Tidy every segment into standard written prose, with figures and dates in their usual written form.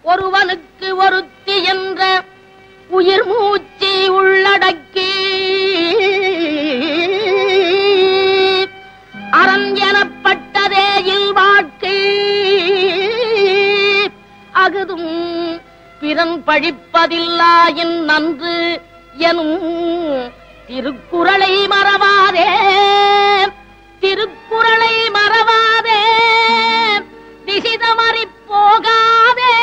ஒருவனுக்கு ஒருத்தி என்ற உயிர் மூச்சு உள்ளடக்கி அறம் எனப்பட்டதே இல்வாழ்க்கை அகுதும் பிறன் பழிப்பதில்லாயின் நன்று எனும் திருக்குறளை மறவாதே, திருக்குறளை மறவாதே, திசிதமறி போகாதே.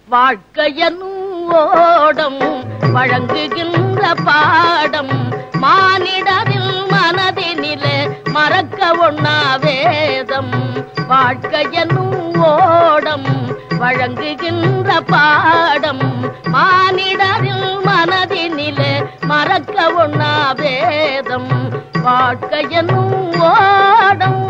வாழ்க்கையனும் ஓடம் வழங்குகின்ற பாடம் மானிடரில் மனதினிலே மறக்க ஒண்ணா வேதம். வாழ்க்கையனும் ஓடம் வழங்குகின்ற பாடம் மானிடரில் மனதினிலே மறக்க ஒண்ணா வேதம். வாழ்க்கையனும் ஓடம்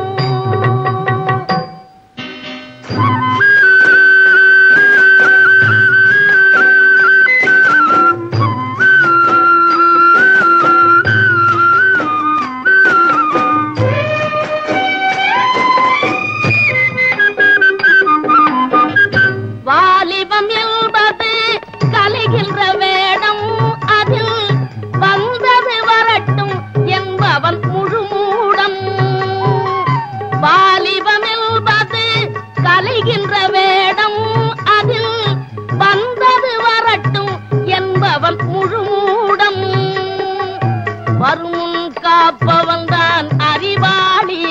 காப்பவன்தான் அறிவாளி,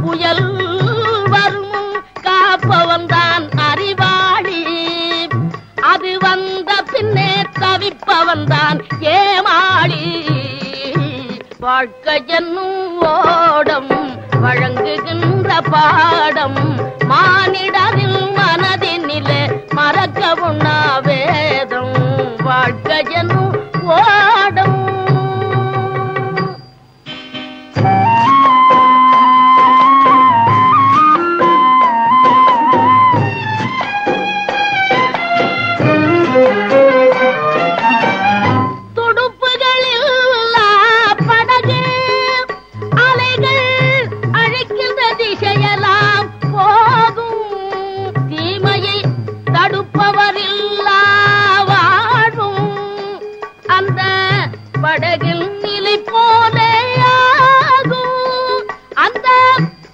புயல் வரும் காப்பவன்தான் அறிவாளி. அது வந்த பின்னே தவிப்பவன்தான் ஏமாளி. வாழ்க்கை என்னும் ஓடம் வழங்குகின்ற பாடம் மானிடரில் மனதினிலே மறக்க உண்ணா வேதம். வாழ்க்கை என்னும் ஓடம் படகில் நிலை போலே ஆகும். அந்த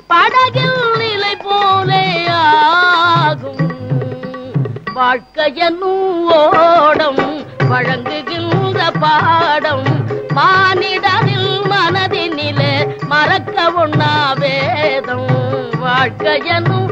படகில் நிலை போலே ஆகும். வாழ்க்கை என்னும் ஓடம் வழங்குகின்ற பாடம் மானிடரில் மனதினிலே மறக்க ஒண்ணா வேதம். வாழ்க்கை என்னும்